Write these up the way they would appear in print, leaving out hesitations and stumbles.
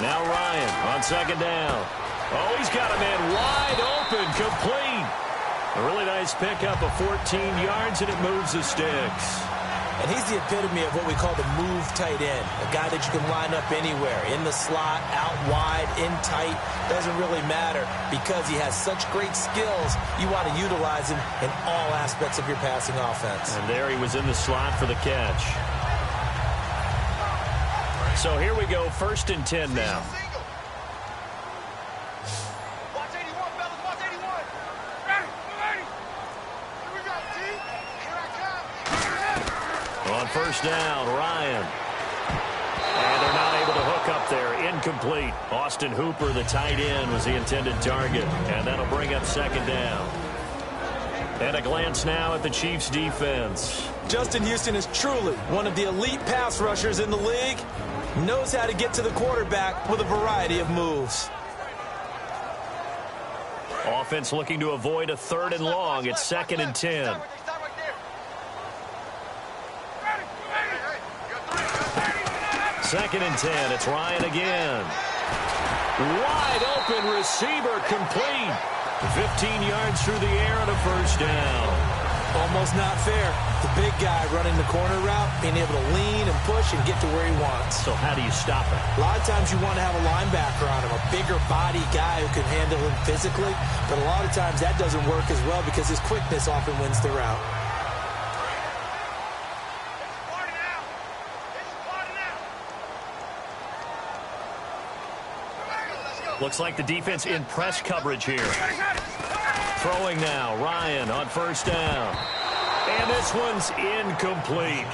Now Ryan on second down. Oh, he's got a man wide open, complete. A really nice pickup of 14 yards, and it moves the sticks. And he's the epitome of what we call the move tight end, a guy that you can line up anywhere, in the slot, out wide, in tight, doesn't really matter because he has such great skills. You want to utilize him in all aspects of your passing offense. And there he was in the slot for the catch. So here we go, 1st and 10 now. On 1st down, Ryan. And they're not able to hook up there. Incomplete. Austin Hooper, the tight end, was the intended target. And that'll bring up 2nd down. And a glance now at the Chiefs' defense. Justin Houston is truly one of the elite pass rushers in the league. Knows how to get to the quarterback with a variety of moves. Offense looking to avoid a 3rd and long. It's 2nd and 10. 2nd and 10. It's Ryan again. Wide open receiver, complete. 15 yards through the air and a 1st down. Almost not fair. The big guy running the corner route, being able to lean and push and get to where he wants. So how do you stop it? A lot of times you want to have a linebacker on him, a bigger body guy who can handle him physically. But a lot of times that doesn't work as well because his quickness often wins the route. Looks like the defense in press coverage here. Throwing now, Ryan on 1st down. And this one's incomplete.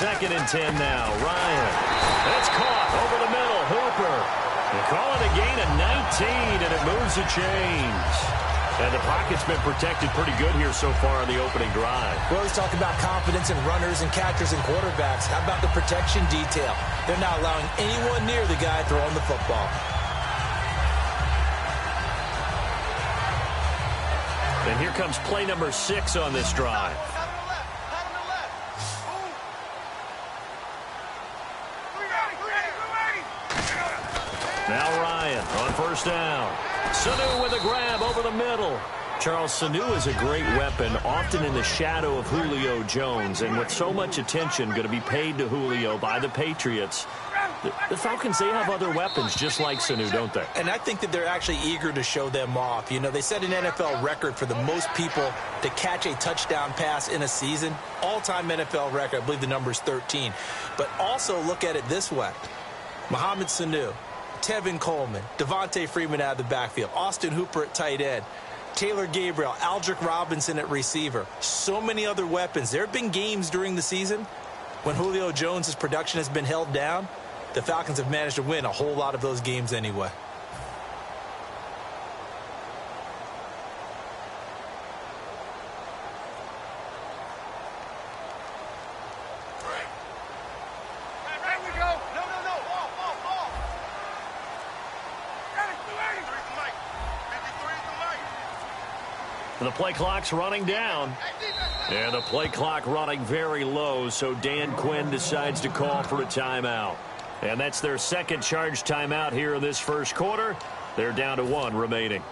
Second and 10 now. Ryan. That's caught over the middle. Hooper. They call it a gain of 19, and it moves the chains. And the pocket's been protected pretty good here so far on the opening drive. We always talk about confidence in runners and catchers and quarterbacks. How about the protection detail? They're not allowing anyone near the guy throwing the football. And here comes play number 6 on this drive. Now Ryan on 1st down. Sanu with a grab over the middle. Charles, Sanu is a great weapon, often in the shadow of Julio Jones. And with so much attention going to be paid to Julio by the Patriots, the Falcons, they have other weapons just like Sanu, don't they? And I think that they're actually eager to show them off. You know, they set an NFL record for the most people to catch a touchdown pass in a season. All-time NFL record. I believe the number is 13. But also look at it this way. Mohamed Sanu, Tevin Coleman, Devontae Freeman out of the backfield, Austin Hooper at tight end, Taylor Gabriel, Aldrick Robinson at receiver. So many other weapons. There have been games during the season when Julio Jones' production has been held down. The Falcons have managed to win a whole lot of those games anyway. The play clock's running down. And the play clock running very low, so Dan Quinn decides to call for a timeout. And that's their second charge timeout here in this first quarter. They're down to 1 remaining.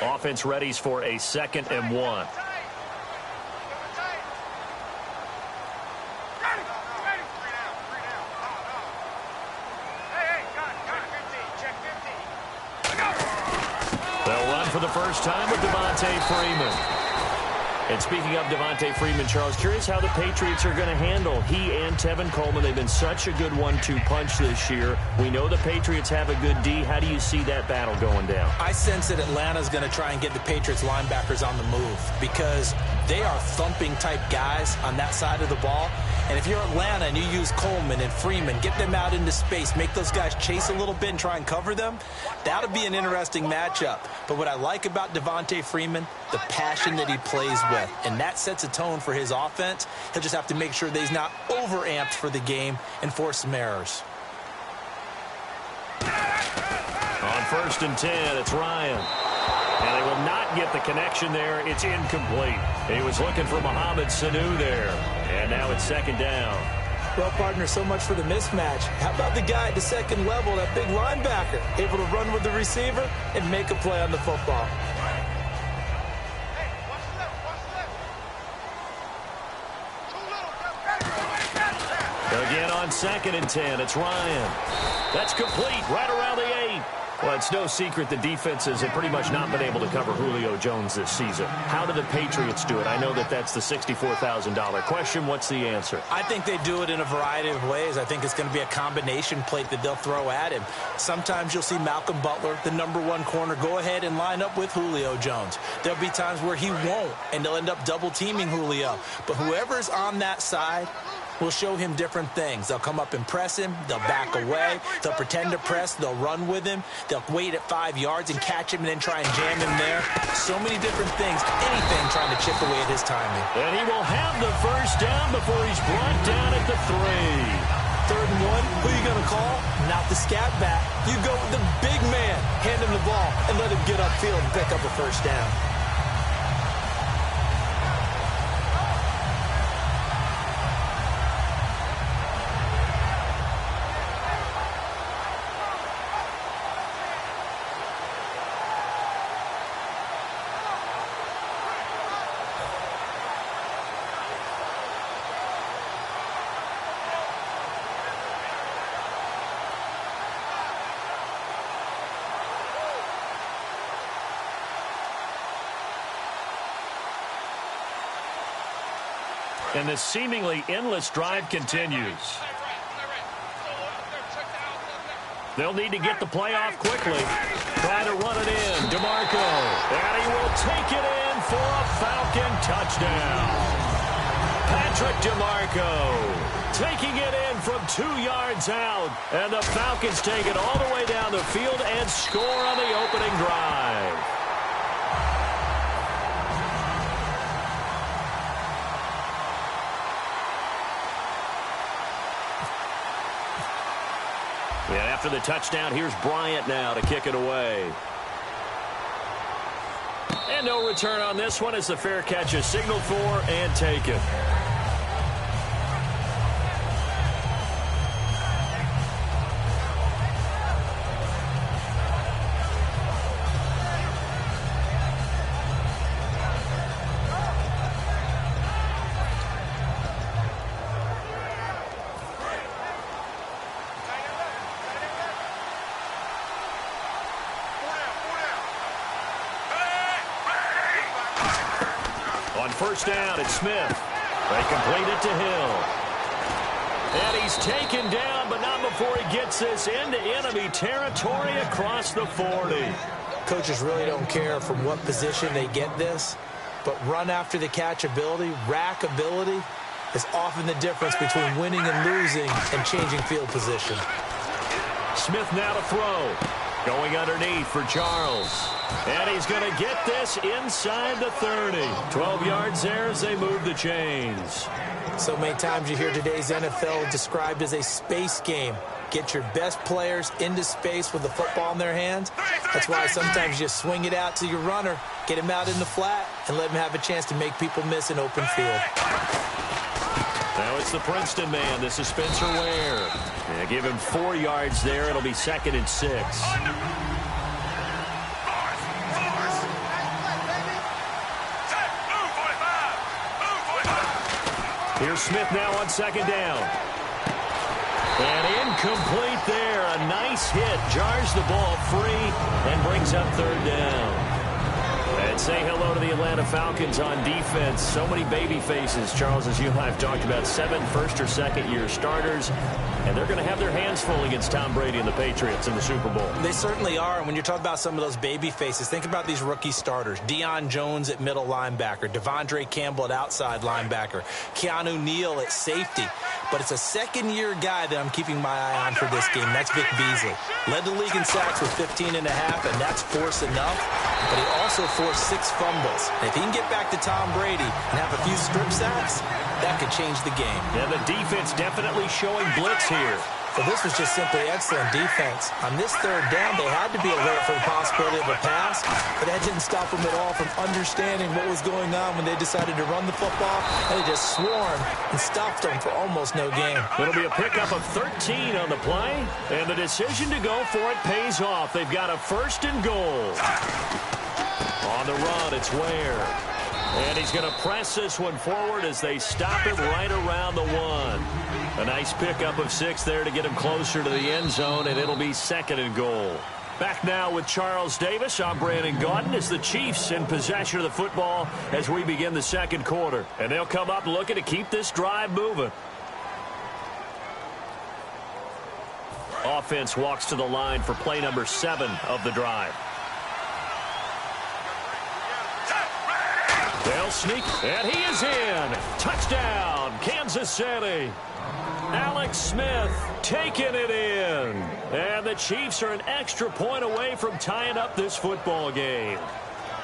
Offense readies for a 2nd and 1. For the first time with Devontae Freeman. And speaking of Devontae Freeman, Charles, curious how the Patriots are going to handle he and Tevin Coleman. They've been such a good 1-2 punch this year. We know the Patriots have a good D. How do you see that battle going down? I sense that Atlanta's going to try and get the Patriots linebackers on the move because they are thumping-type guys on that side of the ball. And if you're Atlanta and you use Coleman and Freeman, get them out into space, make those guys chase a little bit and try and cover them, that'll be an interesting matchup. But what I like about Devontae Freeman, the passion that he plays with, and that sets a tone for his offense. He'll just have to make sure that he's not overamped for the game and force some errors. On 1st and 10, it's Ryan. And they will not get the connection there. It's incomplete. He was looking for Mohamed Sanu there. And now it's 2nd down. Well, partner, so much for the mismatch. How about the guy at the second level, that big linebacker, able to run with the receiver and make a play on the football? Again on 2nd and 10, it's Ryan. That's complete right around the 8. Well, it's no secret the defenses have pretty much not been able to cover Julio Jones this season. How do the Patriots do it? I know that that's the $64,000 question. What's the answer? I think they do it in a variety of ways. I think it's going to be a combination plate that they'll throw at him. Sometimes you'll see Malcolm Butler, the #1 corner, go ahead and line up with Julio Jones. There'll be times where he won't, and they'll end up double-teaming Julio. But whoever's on that side will show him different things. They'll come up and press him. They'll back away. They'll pretend to press. They'll run with him. They'll wait at 5 yards and catch him and then try and jam him there. So many different things. Anything trying to chip away at his timing. And he will have the 1st down before he's brought down at the 3. 3rd and 1. Who are you going to call? Not the scat back. You go with the big man. Hand him the ball and let him get upfield and pick up a 1st down. And this seemingly endless drive continues. They'll need to get the play off quickly. Try to run it in. DeMarco. And he will take it in for a Falcon touchdown. Patrick DeMarco taking it in from 2 yards out. And the Falcons take it all the way down the field and score on the opening drive. And after the touchdown, here's Bryant now to kick it away. And no return on this one as the fair catch is signaled for and taken. On 1st down, it's Smith. They complete it to Hill. And he's taken down, but not before he gets this into enemy territory across the 40. Coaches really don't care from what position they get this, but run after the catch ability, rack ability, is often the difference between winning and losing and changing field position. Smith now to throw. Going underneath for Charles. And he's going to get this inside the 30. 12 yards there as they move the chains. So many times you hear today's NFL described as a space game. Get your best players into space with the football in their hands. That's why sometimes you swing it out to your runner, get him out in the flat, and let him have a chance to make people miss an open field. Now it's the Princeton man. This is Spencer Ware. Yeah, give him 4 yards there. It'll be 2nd and 6. Here's Smith now on 2nd down. And incomplete there. A nice hit. Jars the ball free and brings up 3rd down. And say hello to the Atlanta Falcons on defense. So many baby faces. Charles, as you and I have talked about, 7 first- or second-year starters. And they're going to have their hands full against Tom Brady and the Patriots in the Super Bowl. They certainly are. And when you're talking about some of those baby faces, think about these rookie starters. Deion Jones at middle linebacker. Devondre Campbell at outside linebacker. Keanu Neal at safety. But it's a second-year guy that I'm keeping my eye on for this game. That's Vic Beasley. Led the league in sacks with 15.5, and that's force enough. But he also forced 6 fumbles. And if he can get back to Tom Brady and have a few strip sacks, that could change the game. Yeah, the defense definitely showing blitz here. So this was just simply excellent defense. On this third down, they had to be alert for the possibility of a pass, but that didn't stop them at all from understanding what was going on when they decided to run the football, and they just swarmed and stopped them for almost no gain. It'll be a pickup of 13 on the play, and the decision to go for it pays off. They've got a 1st and goal. On the run, it's Ware. And he's going to press this one forward as they stop him right around the 1. A nice pickup of 6 there to get him closer to the end zone, and it'll be 2nd and goal. Back now with Charles Davis. I'm Brandon Gaudin as the Chiefs in possession of the football as we begin the second quarter. And they'll come up looking to keep this drive moving. Offense walks to the line for play number 7 of the drive. They'll sneak, and he is in. Touchdown, Kansas City. Alex Smith taking it in. And the Chiefs are an extra point away from tying up this football game.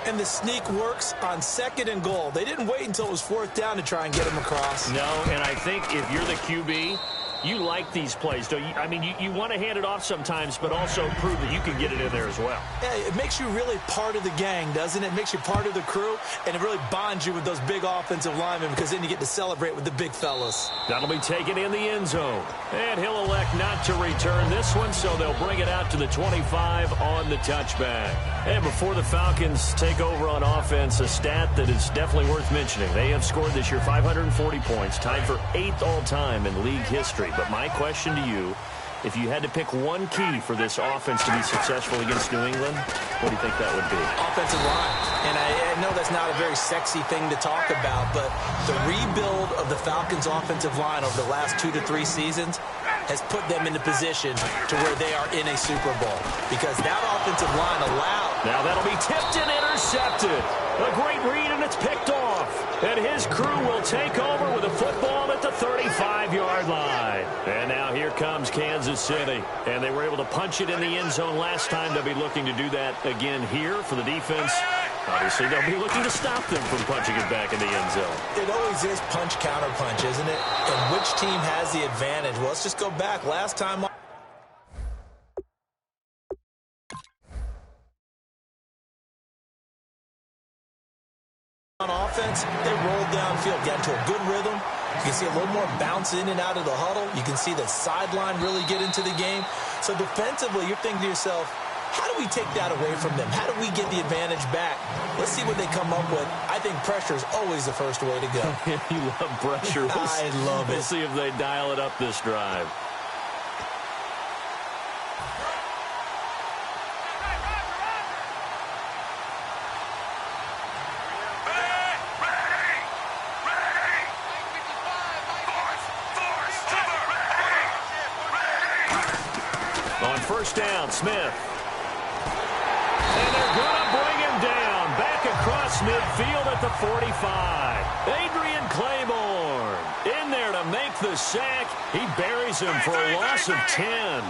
And the sneak works on 2nd and goal. They didn't wait until it was 4th down to try and get him across. No, and I think if you're the QB, you like these plays, don't you? I mean, you want to hand it off sometimes, but also prove that you can get it in there as well. Yeah, it makes you really part of the gang, doesn't it? It makes you part of the crew, and it really bonds you with those big offensive linemen because then you get to celebrate with the big fellas. That'll be taken in the end zone. And he'll elect not to return this one, so they'll bring it out to the 25 on the touchback. And before the Falcons take over on offense, a stat that is definitely worth mentioning. They have scored this year 540 points, tied for 8th all-time in league history. But my question to you, if you had to pick one key for this offense to be successful against New England, what do you think that would be? Offensive line. And I know that's not a very sexy thing to talk about, but the rebuild of the Falcons' offensive line over the last 2 to 3 seasons has put them in a position to where they are in a Super Bowl. Because that offensive line allowed. Now that'll be tipped and intercepted. A great read, and it's picked off. And his crew will take over with a football at the 35-yard line. And now here comes Kansas City. And they were able to punch it in the end zone last time. They'll be looking to do that again here for the defense. Obviously, they'll be looking to stop them from punching it back in the end zone. It always is punch-counter-punch, isn't it? And which team has the advantage? Well, let's just go back. Last time on offense, they rolled downfield, got into a good rhythm. You can see a little more bounce in and out of the huddle. You can see the sideline really get into the game. So defensively, you're thinking to yourself, how do we take that away from them? How do we get the advantage back? Let's see what they come up with. I think pressure is always the first way to go. You love pressure. I love it. We'll see if they dial it up this drive. On first down, Smith. And they're going to bring him down. Back across midfield at the 45. Adrian Claiborne in there to make the sack. He buries him for a loss of 10.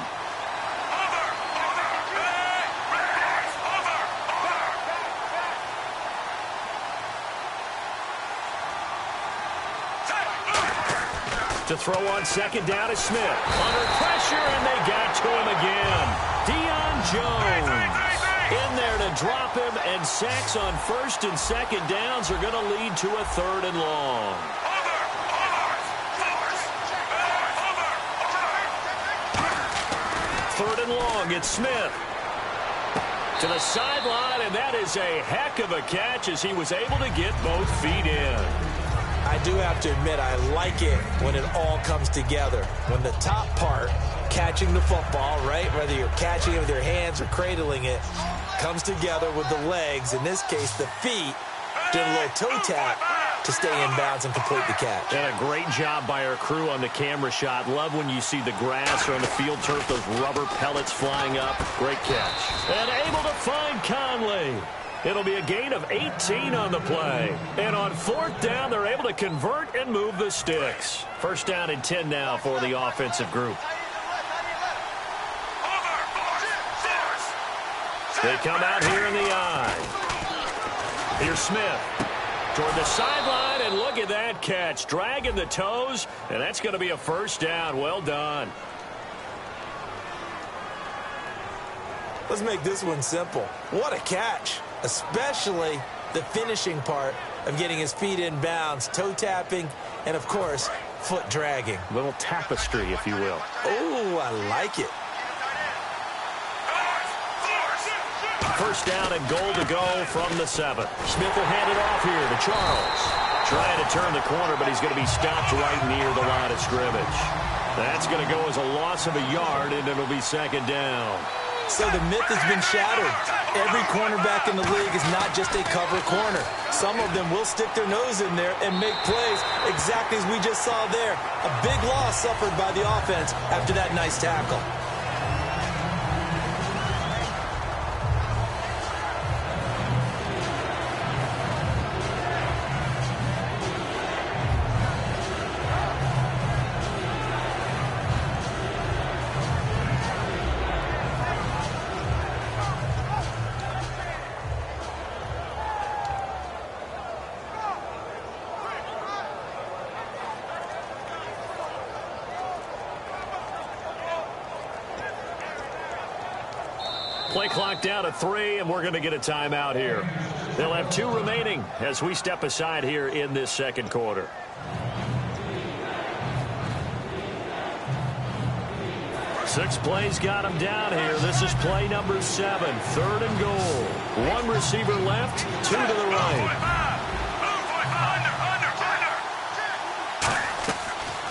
To throw on second down is Smith. Under pressure, and they got to him again. Deion Jones in there to drop him, and sacks on first and second downs are going to lead to a 3rd and long. Third and long, it's Smith. To the sideline, and that is a heck of a catch as he was able to get both feet in. I do have to admit, I like it when it all comes together. When the top part, catching the football, right, whether you're catching it with your hands or cradling it, comes together with the legs, in this case the feet, did a little toe tap to stay in bounds and complete the catch. And a great job by our crew on the camera shot. Love when you see the grass or on the field turf, those rubber pellets flying up. Great catch. And able to find Conley. It'll be a gain of 18 on the play. And on 4th down, they're able to convert and move the sticks. 1st down and 10 now for the offensive group. They come out here in the eye. Here's Smith toward the sideline, and look at that catch. Dragging the toes, and that's going to be a 1st down. Well done. Let's make this one simple. What a catch, especially the finishing part of getting his feet in bounds, toe tapping, and, of course, foot dragging. Little tapestry, if you will. Oh, I like it. 1st down and goal to go from the 7. Smith will hand it off here to Charles. Trying to turn the corner, but he's going to be stopped right near the line of scrimmage. That's going to go as a loss of a yard, and it'll be 2nd down. So the myth has been shattered. Every cornerback in the league is not just a cover corner. Some of them will stick their nose in there and make plays exactly as we just saw there. A big loss suffered by the offense after that nice tackle. Play clock down to 3, and we're going to get a timeout here. They'll have 2 remaining as we step aside here in this 2nd quarter. Six plays got him down here. This is play number 7, 3rd and goal. 1 receiver left, 2 to the right.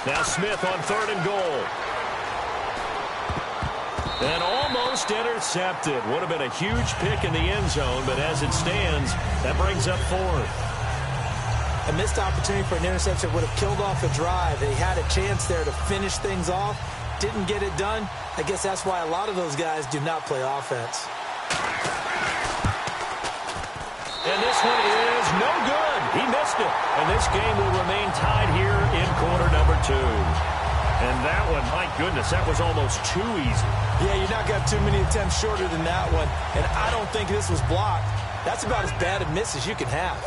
Now Smith on 3rd and goal. And almost intercepted. Would have been a huge pick in the end zone, but as it stands, that brings up 4th. A missed opportunity for an interception would have killed off a drive. They had a chance there to finish things off. Didn't get it done. I guess that's why a lot of those guys do not play offense. And this one is no good. He missed it. And this game will remain tied here in quarter number 2. And that one, my goodness, that was almost too easy. Yeah, you're not going to have too many attempts shorter than that one. And I don't think this was blocked. That's about as bad a miss as you can have.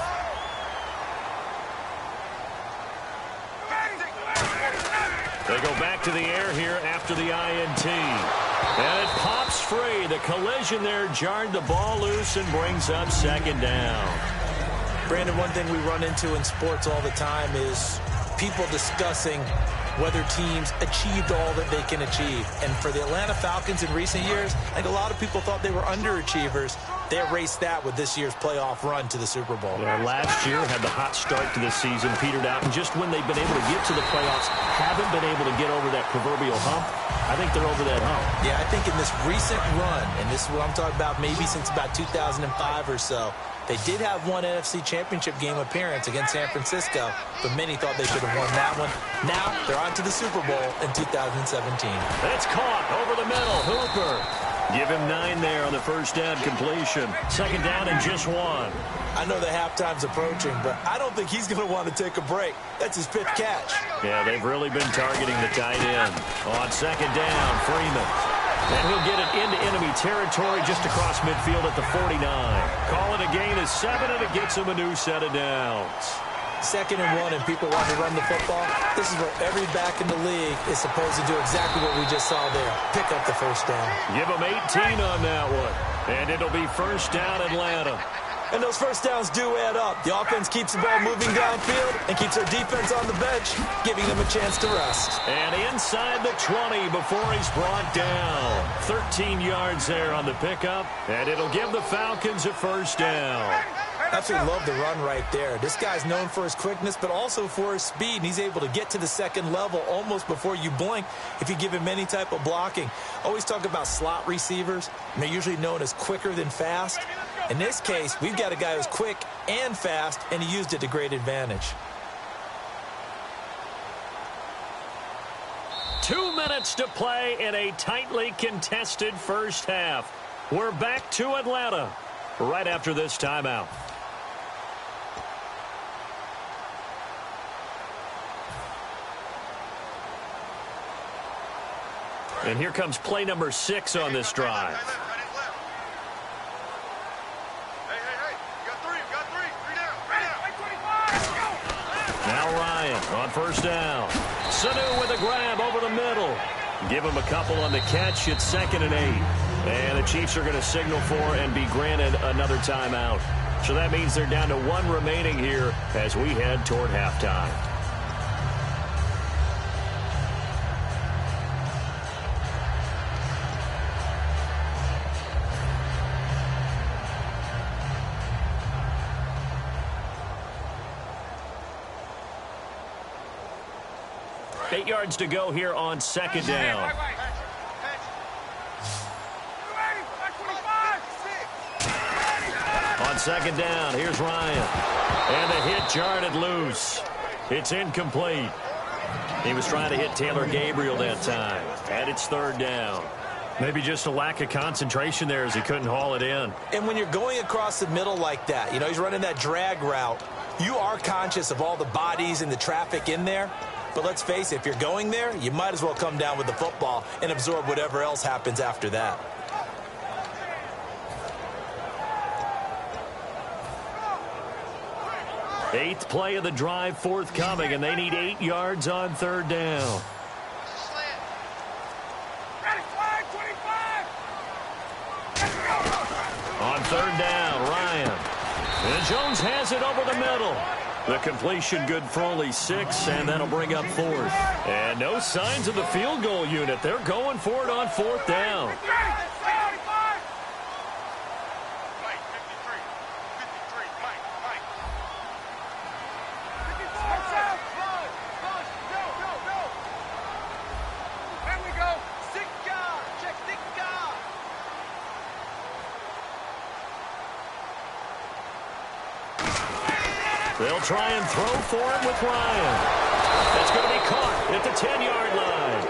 They go back to the air here after the INT. And it pops free. The collision there jarred the ball loose and brings up 2nd down. Brandon, one thing we run into in sports all the time is people discussing whether teams achieved all that they can achieve. And for the Atlanta Falcons in recent years, I think a lot of people thought they were underachievers. They erased that with this year's playoff run to the Super Bowl. Yeah, last year had the hot start to the season, petered out, and just when they've been able to get to the playoffs, haven't been able to get over that proverbial hump. I think they're over that hump. Yeah, I think in this recent run, and this is what I'm talking about maybe since about 2005 or so, they did have one NFC Championship game appearance against San Francisco, but many thought they should have won that one. Now they're on to the Super Bowl in 2017. It's caught over the middle. Hooper. Give him 9 there on the 1st down completion. 2nd down and just 1. I know the halftime's approaching, but I don't think he's going to want to take a break. That's his 5th catch. Yeah, they've really been targeting the tight end. On 2nd down, Freeman. And he'll get it into enemy territory just across midfield at the 49. Call it a gain of 7, and it gets him a new set of downs. 2nd and 1, and people want to run the football. This is where every back in the league is supposed to do exactly what we just saw there. Pick up the 1st down. Give him 18 on that one. And it'll be 1st down Atlanta. And those 1st downs do add up. The offense keeps the ball moving downfield and keeps our defense on the bench, giving them a chance to rest. And inside the 20 before he's brought down. 13 yards there on the pickup, and it'll give the Falcons a 1st down. Absolutely love the run right there. This guy's known for his quickness, but also for his speed, and he's able to get to the second level almost before you blink if you give him any type of blocking. Always talk about slot receivers, and they're usually known as quicker than fast. In this case, we've got a guy who's quick and fast, and he used it to great advantage. 2 minutes to play in a tightly contested first half. We're back to Atlanta right after this timeout. And here comes play number 6 on this drive. Now Ryan on first down. Sanu with a grab over the middle. Give him a couple on the catch. It's 2nd and 8. And the Chiefs are going to signal for and be granted another timeout. So that means they're down to 1 remaining here as we head toward halftime. Eight yards to go here on 2nd down. On 2nd down, here's Ryan. And the hit jarred it loose. It's incomplete. He was trying to hit Taylor Gabriel that time. And it's 3rd down. Maybe just a lack of concentration there as he couldn't haul it in. And when you're going across the middle like that, he's running that drag route, you are conscious of all the bodies and the traffic in there. But let's face it, if you're going there, you might as well come down with the football and absorb whatever else happens after that. Eighth play of the drive forthcoming, and they need 8 yards on 3rd down. On 3rd down, Ryan. And Jones has it over the middle. The completion good for only 6, and that'll bring up 4th. And no signs of the field goal unit. They're going for it on 4th down. They'll try and throw for him with Ryan. That's going to be caught at the 10-yard line.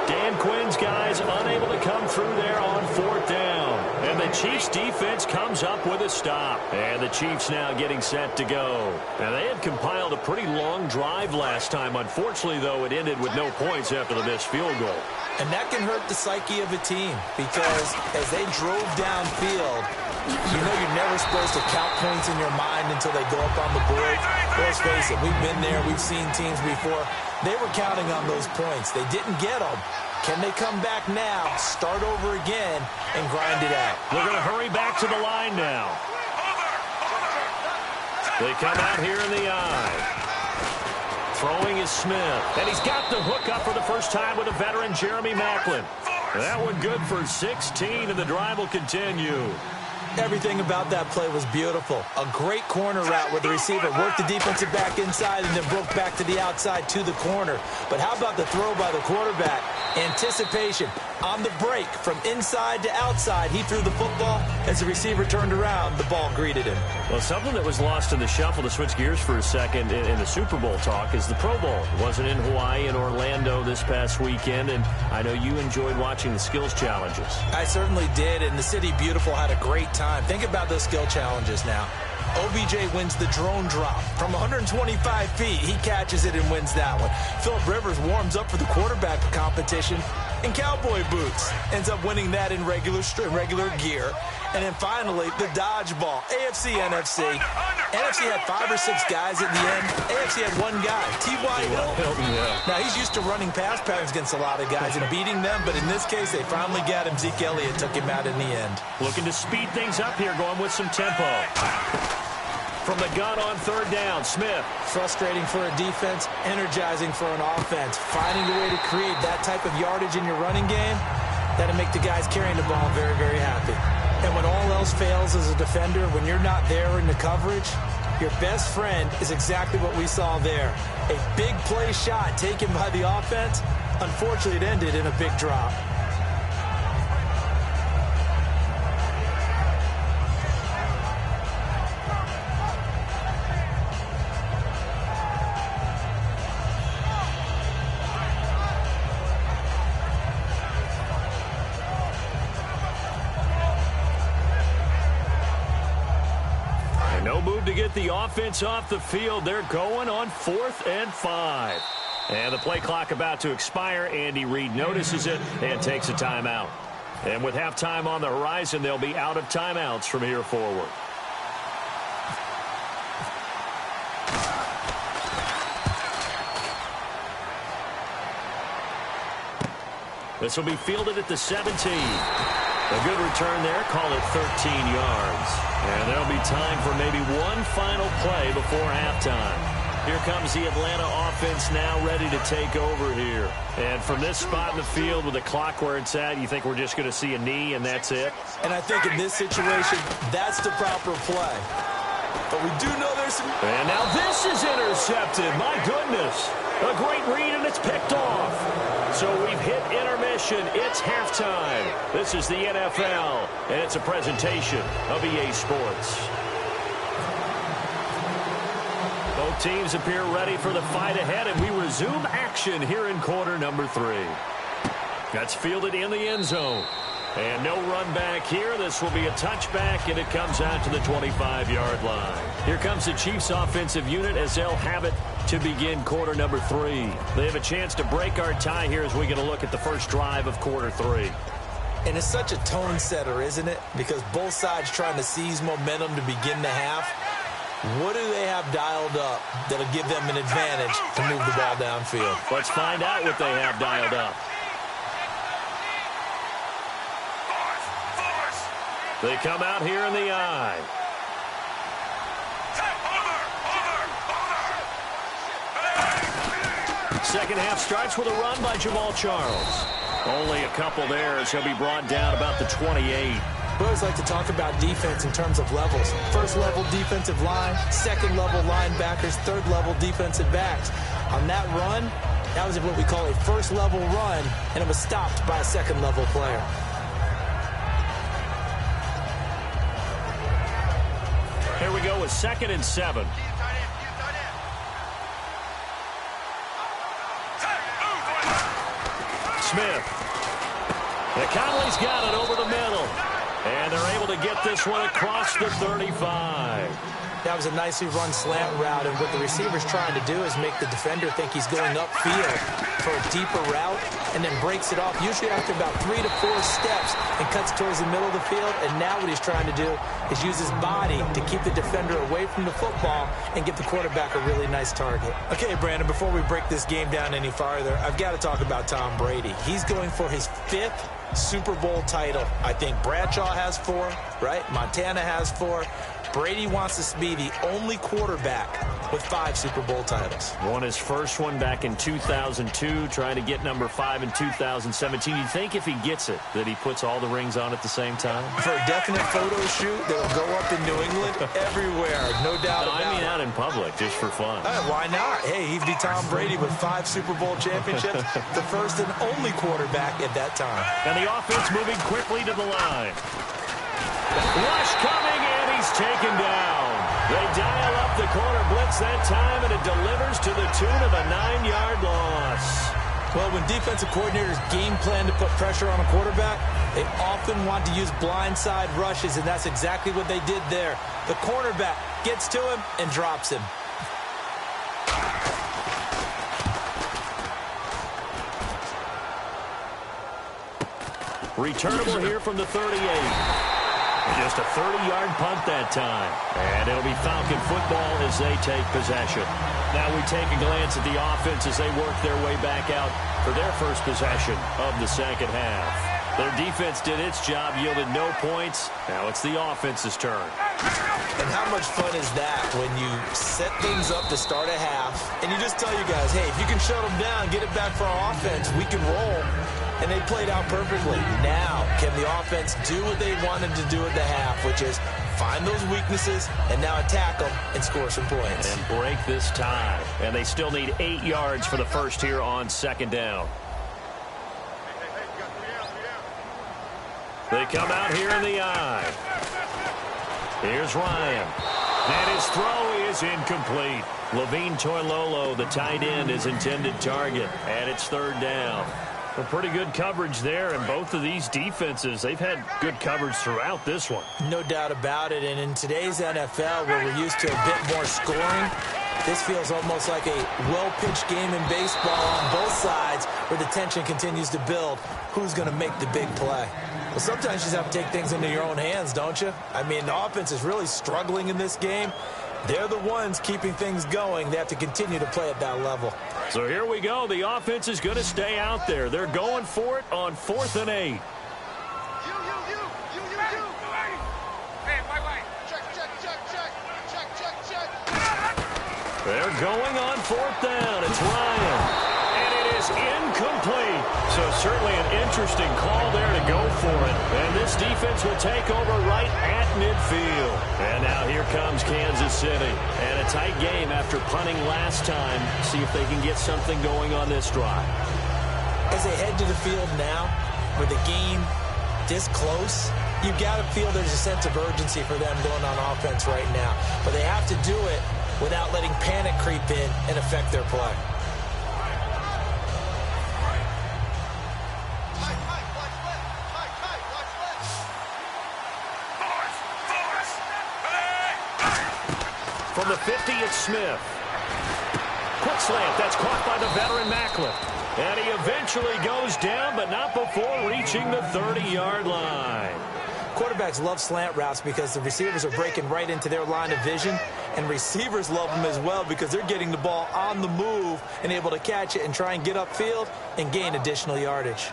Dan Quinn's guys unable to come through there on 4th down. And the Chiefs defense comes up with a stop. And the Chiefs now getting set to go. Now, they had compiled a pretty long drive last time. Unfortunately, though, it ended with no points after the missed field goal. And that can hurt the psyche of a team because as they drove downfield, you're never supposed to count points in your mind until they go up on the board. Let's face it, we've been there. We've seen teams before. They were counting on those points. They didn't get them. Can they come back now, start over again, and grind it out? We're going to hurry back to the line now. They come out here in the eye. Throwing is Smith. And he's got the hook up for the first time with a veteran, Jeremy Maclin. That one good for 16, and the drive will continue. Everything about that play was beautiful. A great corner route where the receiver worked the defensive back inside and then broke back to the outside to the corner. But how about the throw by the quarterback? Anticipation on the break from inside to outside. He threw the football. As the receiver turned around, the ball greeted him. Well, something that was lost in the shuffle, to switch gears for a second, in the Super Bowl talk, is the Pro Bowl. It wasn't in Hawaii and Orlando this past weekend, and I know you enjoyed watching the skills challenges. I certainly did, and the City Beautiful had a great time. Think about those skill challenges now. OBJ wins the drone drop from 125 feet. He catches it and wins that one. Phillip Rivers warms up for the quarterback competition in cowboy boots. Ends up winning that in regular gear. And then finally, the dodgeball. AFC, NFC. NFC had 5 or 6 guys at the end. AFC had 1 guy, T.Y. Hilton. Yeah. Now, he's used to running pass patterns against a lot of guys and beating them, but in this case, they finally got him. Zeke Elliott took him out in the end. Looking to speed things up here, going with some tempo. From the gun on 3rd down, Smith. Frustrating for a defense, energizing for an offense. Finding a way to create that type of yardage in your running game, that'll make the guys carrying the ball very, very happy. And when all else fails as a defender, when you're not there in the coverage, your best friend is exactly what we saw there. A big play shot taken by the offense. Unfortunately, it ended in a big drop. No move to get the offense off the field. They're going on 4th and 5. And the play clock about to expire. Andy Reid notices it and takes a timeout. And with halftime on the horizon, they'll be out of timeouts from here forward. This will be fielded at the 17. A good return there. Call it 13 yards. And there'll be time for maybe one final play before halftime. Here comes the Atlanta offense now ready to take over here. And from this spot in the field with the clock where it's at, you think we're just going to see a knee and that's it? And I think in this situation, that's the proper play. But we do know there's some... And now this is intercepted. My goodness. A great read, and it's picked off. So we've hit intermission. It's halftime. This is the NFL, and it's a presentation of EA Sports. Both teams appear ready for the fight ahead, and we resume action here in quarter number 3. That's fielded in the end zone. And no run back here. This will be a touchback, and it comes out to the 25-yard line. Here comes the Chiefs offensive unit as they'll have it to begin quarter number 3. They have a chance to break our tie here as we get a look at the first drive of quarter 3. And it's such a tone setter, isn't it? Because both sides trying to seize momentum to begin the half. What do they have dialed up that'll give them an advantage to move the ball downfield? Let's find out what they have dialed up. They come out here in the eye. Second half starts with a run by Jamal Charles. Only a couple there as he'll be brought down about the 28. We always like to talk about defense in terms of levels. First level defensive line, second level linebackers, third level defensive backs. On that run, that was what we call a first level run, and it was stopped by a second level player. Here we go with 2nd and 7. Smith. And Conley's got it over the middle. And they're able to get this one across the 35. That was a nicely run slant route, and what the receiver's trying to do is make the defender think he's going upfield for a deeper route and then breaks it off, usually after about 3 to 4 steps, and cuts towards the middle of the field. And now what he's trying to do is use his body to keep the defender away from the football and get the quarterback a really nice target. Okay, Brandon, before we break this game down any farther, I've got to talk about Tom Brady. He's going for his 5th Super Bowl title. I think Bradshaw has 4, right? Montana has 4. Brady wants to be the only quarterback with 5 Super Bowl titles. Won his first one back in 2002, trying to get number 5 in 2017. You'd think if he gets it, that he puts all the rings on at the same time? For a definite photo shoot that will go up in New England, everywhere, no doubt about it. I mean out in public, just for fun. Why not? Hey, he'd be Tom Brady with 5 Super Bowl championships, the first and only quarterback at that time. And the offense moving quickly to the line. Rush coming, and he's taken down. They dial up the corner blitz that time, and it delivers to the tune of a 9-yard loss. Well, when defensive coordinators game plan to put pressure on a quarterback, they often want to use blindside rushes, and that's exactly what they did there. The cornerback gets to him and drops him. Returnable here from the 38. Just a 30-yard punt that time. And it'll be Falcon football as they take possession. Now we take a glance at the offense as they work their way back out for their first possession of the second half. Their defense did its job, yielded no points. Now it's the offense's turn. And how much fun is that when you set things up to start a half and you just tell you guys, hey, if you can shut them down, get it back for our offense, we can roll. and they played out perfectly. Now, can the offense do what they wanted to do at the half, which is find those weaknesses and now attack them and score some points? And break this tie. And they still need 8 yards for the first here on second down. They come out here in the eye. Here's Ryan. And his throw is incomplete. Levine Toilolo, the tight end, is intended target. And it's third down. Well, pretty good coverage there, and both of these defenses, they've had good coverage throughout this one. No doubt about it, and in today's NFL, where we're used to a bit more scoring, this feels almost like a well-pitched game in baseball on both sides where the tension continues to build. Who's going to make the big play? Well, sometimes you just have to take things into your own hands, don't you? I mean, the offense is really struggling in this game. They're the ones keeping things going. They have to continue to play at that level. So here we go. The offense is going to stay out there. They're going for it on 4th and 8. They're going on 4th down. It's Ryan. And it is incomplete. So certainly an interesting call there to go for it. And this defense will take over right at midfield. And now here comes Kansas City. And a tight game after punting last time. See if they can get something going on this drive. As they head to the field now, with the game this close, you've got to feel there's a sense of urgency for them going on offense right now. But they have to do it without letting panic creep in and affect their play. From the 50, it's Smith. Quick slant, that's caught by the veteran Macklin. And he eventually goes down, but not before reaching the 30-yard line. Quarterbacks love slant routes because the receivers are breaking right into their line of vision, and receivers love them as well because they're getting the ball on the move and able to catch it and try and get upfield and gain additional yardage.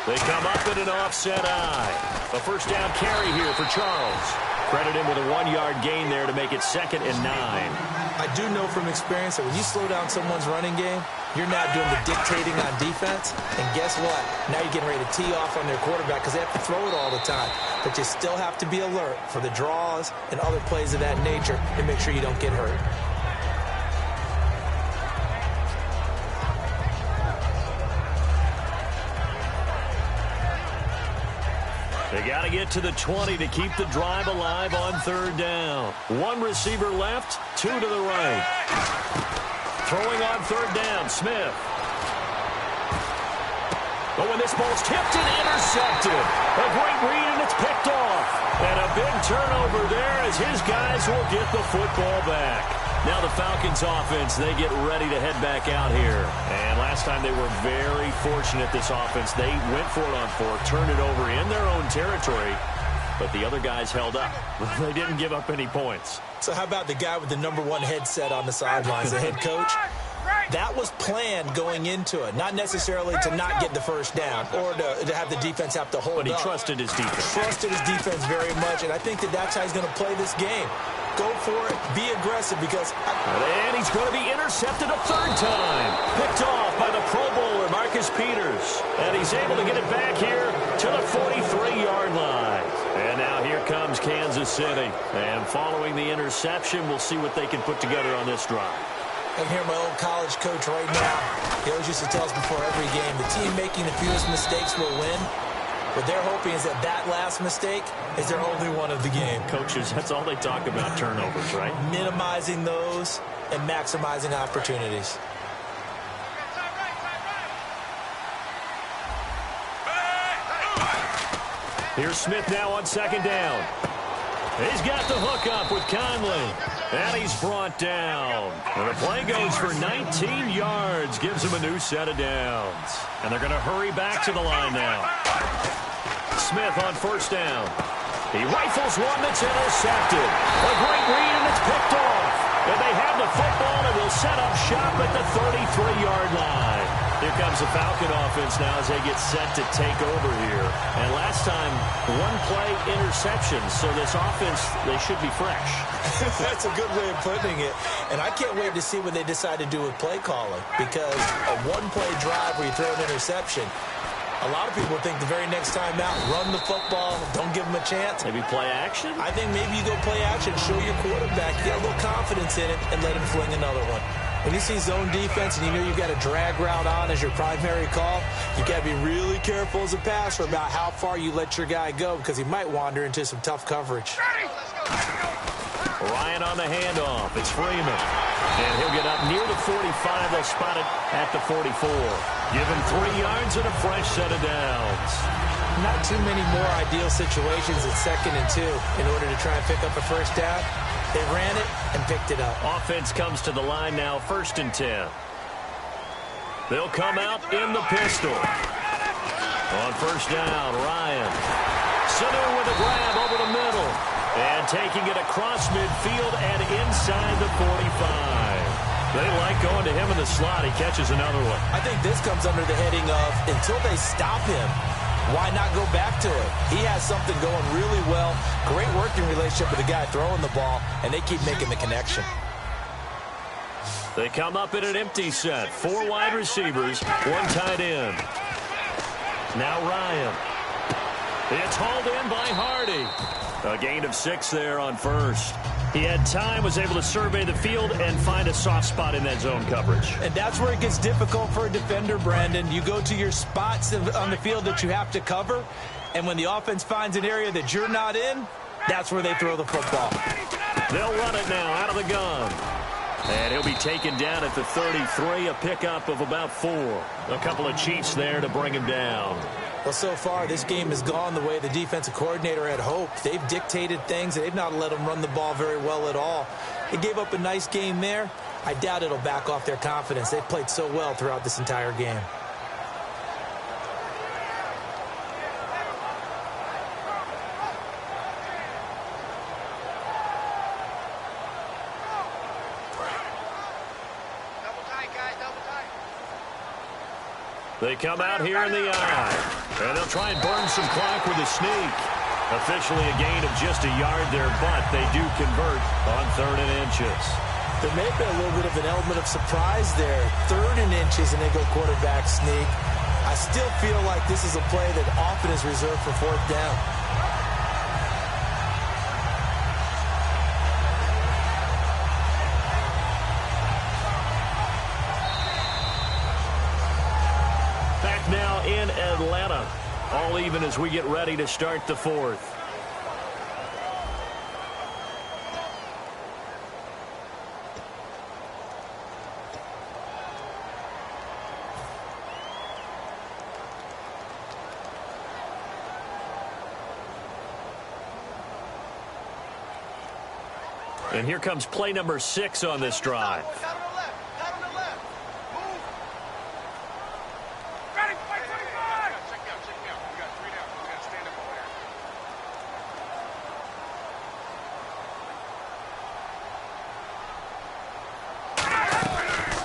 They come up in an offset eye. A first down carry here for Charles. Credit him with a 1-yard gain there to make it 2nd and 9. I do know from experience that when you slow down someone's running game, you're not doing the dictating on defense. And guess what? Now you're getting ready to tee off on their quarterback because they have to throw it all the time. But you still have to be alert for the draws and other plays of that nature to make sure you don't get hurt. They got to get to the 20 to keep the drive alive on 3rd down. 1 receiver left, 2 to the right. Throwing on 3rd down, Smith. But when this ball's tipped and intercepted, a great read and it's picked off. And a big turnover there as his guys will get the football back. Now the Falcons offense, they get ready to head back out here. And last time they were very fortunate, this offense. They went for it on 4th, turned it over in their own territory, but the other guys held up. They didn't give up any points. So how about the guy with the #1 headset on the sidelines, the head coach? That was planned going into it, not necessarily to not get the first down or to have the defense have to hold up. But he trusted his defense. Trusted his defense very much, and I think that's how he's going to play this game. Go for it, be aggressive because... And he's going to be intercepted a 3rd time. Picked off by the Pro Bowler, Marcus Peters. And he's able to get it back here to the 43-yard line. And now here comes Kansas City. And following the interception, we'll see what they can put together on this drive. I can hear my old college coach right now. He always used to tell us before every game, the team making the fewest mistakes will win. What they're hoping is that last mistake is their only one of the game. Coaches, that's all they talk about, turnovers, right? Minimizing those and maximizing opportunities. Here's Smith now on 2nd down. He's got the hook up with Conley. And he's brought down. And the play goes for 19 yards. Gives him a new set of downs. And they're going to hurry back to the line now. Smith on 1st down. He rifles one that's intercepted. A great read, and it's picked off. And they have the football, and will set up shop at the 33-yard line. Here comes the Falcon offense now as they get set to take over here. And last time, one play interception. So this offense, they should be fresh. That's a good way of putting it. And I can't wait to see what they decide to do with play calling. Because a one-play drive where you throw an interception, a lot of people think the very next time out, run the football, don't give them a chance. Maybe play action? I think maybe you go play action, show your quarterback, you got a little confidence in it, and let him fling another one. When you see zone defense and you know you've got a drag route on as your primary call, you got to be really careful as a passer about how far you let your guy go because he might wander into some tough coverage. Ryan on the handoff. It's Freeman. And he'll get up near the 45. They'll spot it at the 44. Give him 3 yards and a fresh set of downs. Not too many more ideal situations at 2nd and 2 in order to try and pick up a first down. They ran it and picked it up. Offense comes to the line now, 1st and 10. They'll come out in the pistol. On 1st down, Ryan. Sanu with a grab over the middle. And taking it across midfield and inside the 45. They like going to him in the slot. He catches another one. I think this comes under the heading of until they stop him, why not go back to it? He has something going really well. Great working relationship with the guy throwing the ball, and they keep making the connection. They come up in an empty set. 4 wide receivers, 1 tight end. Now Ryan. It's hauled in by Hardy. A gain of 6 there on 1st. He had time, was able to survey the field and find a soft spot in that zone coverage. And that's where it gets difficult for a defender, Brandon. You go to your spots on the field that you have to cover, and when the offense finds an area that you're not in, that's where they throw the football. They'll run it now out of the gun. And he'll be taken down at the 33, a pickup of about 4. A couple of Chiefs there to bring him down. Well, so far, this game has gone the way the defensive coordinator had hoped. They've dictated things. They've not let them run the ball very well at all. They gave up a nice game there. I doubt it'll back off their confidence. They've played so well throughout this entire game. They come out here in the eye. And they'll try and burn some clock with a sneak. Officially a gain of just a yard there, but they do convert on 3rd and inches. There may have been a little bit of an element of surprise there. 3rd and inches, and they go quarterback sneak. I still feel like this is a play that often is reserved for 4th down. Now in Atlanta, all even as we get ready to start the 4th. And here comes play number 6 on this drive.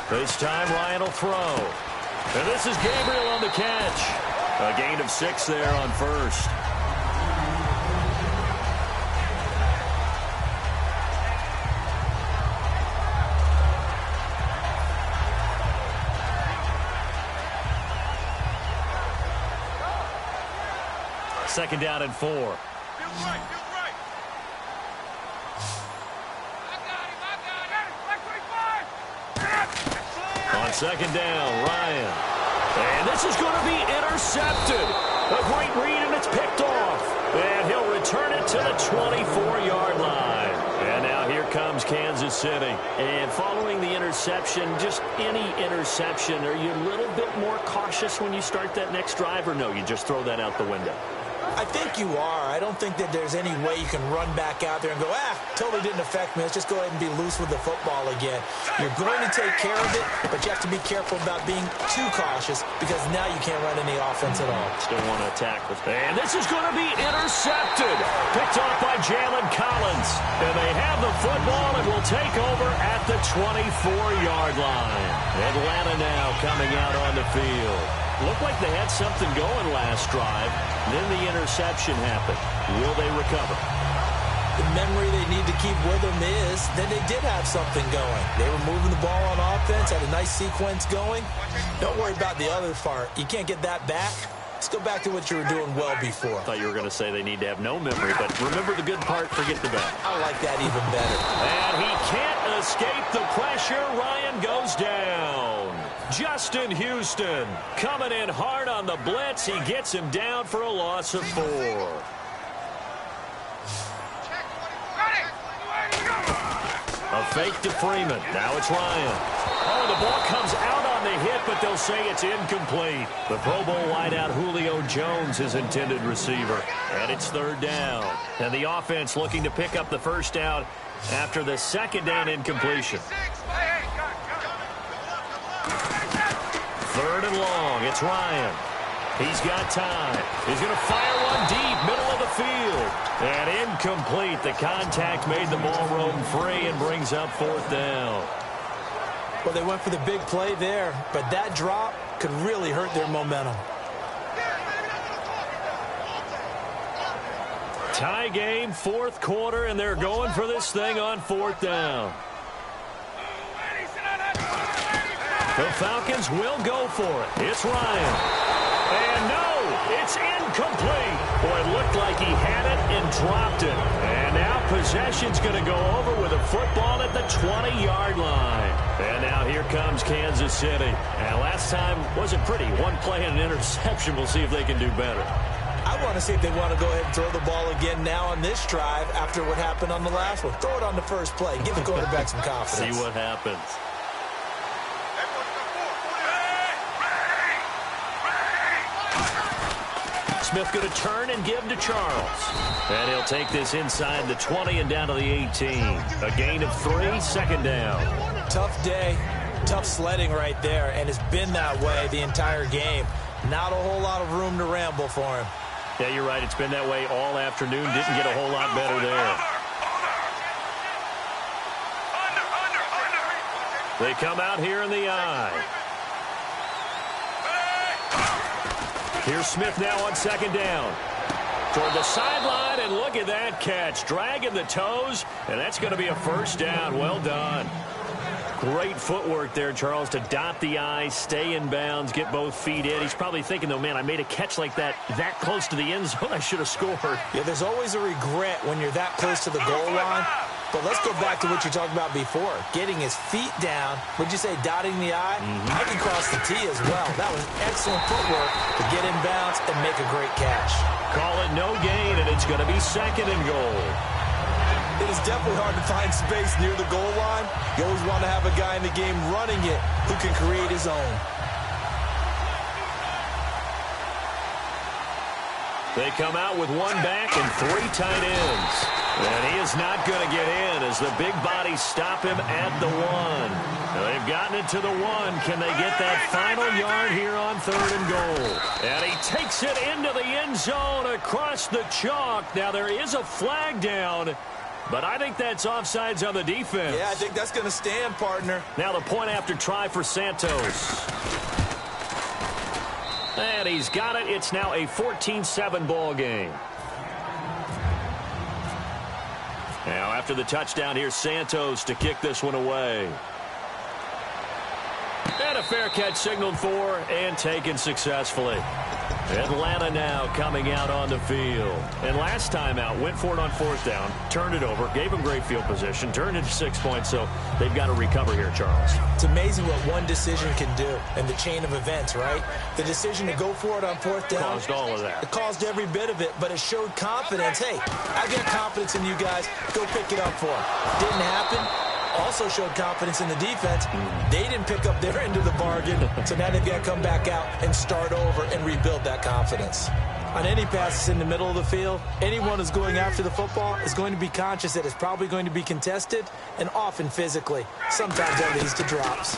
This time Ryan will throw. And this is Gabriel on the catch. A gain of 6 there on 1st. Second down and 4. On 2nd down, Ryan. And this is going to be intercepted. A great read, and it's picked off. And he'll return it to the 24-yard line. And now here comes Kansas City. And following the interception, just any interception, are you a little bit more cautious when you start that next drive, or no, you just throw that out the window? I think you are. I don't think that there's any way you can run back out there and go, totally didn't affect me. Let's just go ahead and be loose with the football again. You're going to take care of it, but you have to be careful about being too cautious because now you can't run any offense at all. Still want to attack with that. And this is going to be intercepted. Picked off by Jalen Collins. And they have the football and will take over at the 24-yard line. Atlanta now coming out on the field. Looked like they had something going last drive. Then the interception happened. Will they recover? The memory they need to keep with them is that they did have something going. They were moving the ball on offense, had a nice sequence going. Don't worry about the other part. You can't get that back. Let's go back to what you were doing well before. I thought you were going to say they need to have no memory, but remember the good part, forget the bad. I like that even better. And he can't escape the pressure. Ryan goes down. Justin Houston coming in hard on the blitz. He gets him down for a loss of 4. A fake to Freeman. Now it's Ryan. Oh, the ball comes out on the hit, but they'll say it's incomplete. The Pro Bowl wideout Julio Jones, his intended receiver. And it's 3rd down. And the offense looking to pick up the first down after the 2nd down incompletion. 3rd and long. It's Ryan. He's got time. He's going to fire one deep, middle of the field. And incomplete. The contact made the ball roam free and brings up 4th down. Well, they went for the big play there, but that drop could really hurt their momentum. Tie game, 4th quarter, and they're going for this thing on 4th down. The Falcons will go for it. It's Ryan. And no, it's incomplete. Boy, it looked like he had it and dropped it. And now possession's going to go over with a football at the 20-yard line. And now here comes Kansas City. And last time wasn't pretty. One play and an interception. We'll see if they can do better. I want to see if they want to go ahead and throw the ball again now on this drive after what happened on the last one. Throw it on the first play. Give the quarterback some confidence. See what happens. Smith going to turn and give to Charles. And he'll take this inside the 20 and down to the 18. A gain of 3, 2nd down. Tough day, tough sledding right there, and it's been that way the entire game. Not a whole lot of room to ramble for him. Yeah, you're right. It's been that way all afternoon. Didn't get a whole lot better there. They come out here in the eye. Here's Smith now on 2nd down. Toward the sideline, and look at that catch. Dragging the toes, and that's going to be a 1st down. Well done. Great footwork there, Charles, to dot the I, stay in bounds, get both feet in. He's probably thinking, though, man, I made a catch like that close to the end zone. I should have scored. Yeah, there's always a regret when you're that close to the goal line. But let's go back to what you talked about before. Getting his feet down. Would you say dotting the I? I can cross the T as well. That was excellent footwork to get in bounds and make a great catch. Call it no gain, and it's going to be 2nd and goal. It is definitely hard to find space near the goal line. You always want to have a guy in the game running it who can create his own. They come out with 1 back and 3 tight ends. And he is not going to get in as the big bodies stop him at the 1. Now they've gotten it to the 1. Can they get that final yard here on 3rd and goal? And he takes it into the end zone across the chalk. Now there is a flag down, but I think that's offsides on the defense. Yeah, I think that's going to stand, partner. Now the point after try for Santos. And he's got it. It's now a 14-7 ball game. Now after the touchdown, here's Santos to kick this one away. And a fair catch signaled for and taken successfully. Atlanta now coming out on the field. And last time out, went for it on 4th down, turned it over, gave them great field position, turned it to 6 points, so they've got to recover here, Charles. It's amazing what one decision can do in the chain of events, right? The decision to go for it on 4th down. Caused all of that. It caused every bit of it, but it showed confidence. Hey, I got confidence in you guys. Go pick it up for them. Didn't happen. Also showed confidence in the defense. They didn't pick up their end of the bargain, so now they've got to come back out and start over and rebuild that confidence. On any passes in the middle of the field, anyone who's going after the football is going to be conscious that it's probably going to be contested and often physically. Sometimes that leads to drops.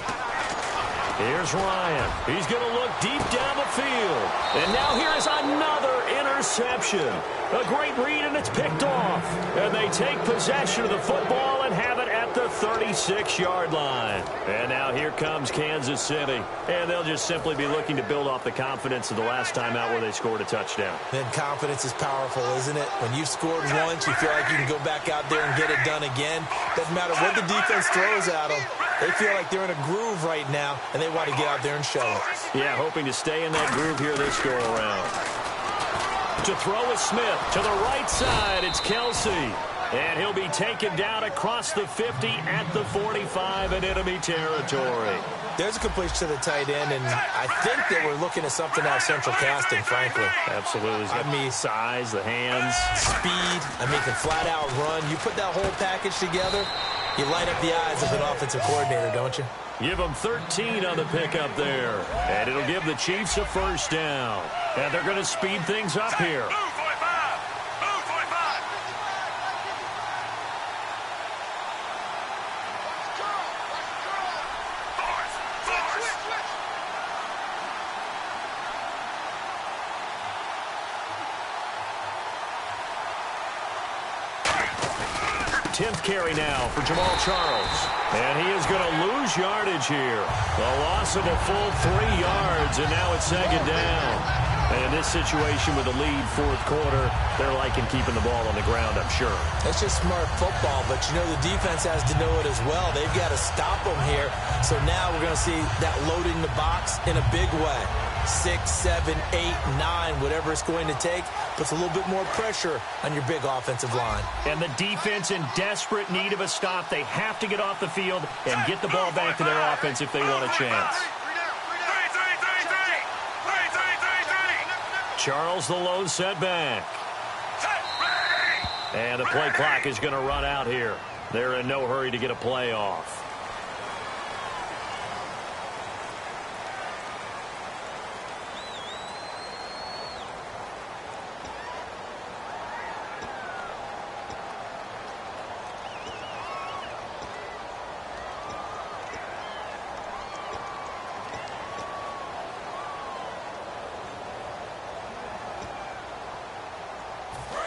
Here's Ryan. He's going to look deep down the field. And now here is another interception. A great read, and it's picked off. And they take possession of the football and have it at the 36-yard line. And now here comes Kansas City. And they'll just simply be looking to build off the confidence of the last time out where they scored a touchdown. Then confidence is powerful, isn't it? When you've scored once, you feel like you can go back out there and get it done again. Doesn't matter what the defense throws at them. They feel like they're in a groove right now, and they want to get out there and show it. Yeah, hoping to stay in that groove here this go-around. To throw is Smith. To the right side, it's Kelsey. And he'll be taken down across the 50 at the 45 in enemy territory. There's a completion to the tight end, and I think that we're looking at something out of central casting, frankly. Absolutely. I mean, size, the hands. Speed. I mean, can flat out run. You put that whole package together, you light up the eyes of an offensive coordinator, don't you? Give them 13 on the pickup there. And it'll give the Chiefs a first down. And they're going to speed things up here. Carry now for Jamal Charles. And he is going to lose yardage here. A loss of a full 3 yards, and now it's second down. And in this situation with a lead fourth quarter, they're liking keeping the ball on the ground, I'm sure. That's just smart football, but you know the defense has to know it as well. They've got to stop them here. So now we're going to see that loading the box in a big way. 6, 7, 8, 9, whatever it's going to take, puts a little bit more pressure on your big offensive line. And the defense in desperate need of a stop. They have to get off the field and get the ball back to their offense if they want a chance. Charles, the low setback. And the play clock is going to run out here. They're in no hurry to get a play off.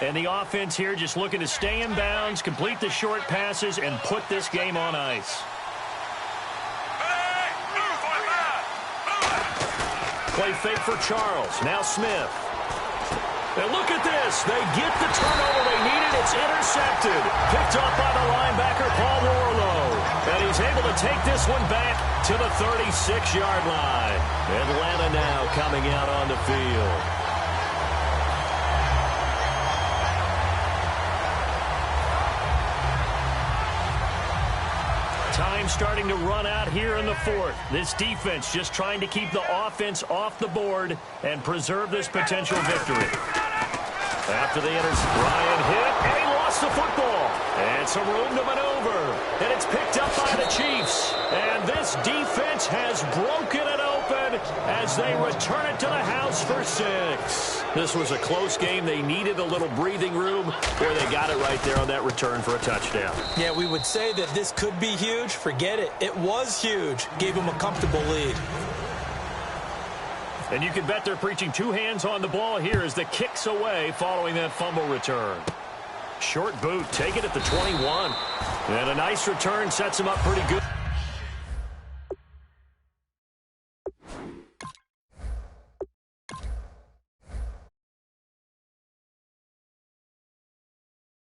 And the offense here just looking to stay in bounds, complete the short passes, and put this game on ice. Play fake for Charles. Now Smith. And look at this. They get the turnover they needed. It's intercepted. Picked up by the linebacker, Paul Warlow. And he's able to take this one back to the 36-yard line. Atlanta now coming out on the field. Time starting to run out here in the fourth. This defense just trying to keep the offense off the board and preserve this potential victory. After the Ryan hit, and he lost the football. And some room to maneuver. And it's picked up by the Chiefs. And this defense has broken it open as they return it to the house for 6. This was a close game. They needed a little breathing room. Boy, they got it right there on that return for a touchdown. Yeah, we would say that this could be huge. Forget it. It was huge. Gave them a comfortable lead. And you can bet they're preaching 2 hands on the ball here as the kick's away following that fumble return. Short boot, take it at the 21. And a nice return sets him up pretty good.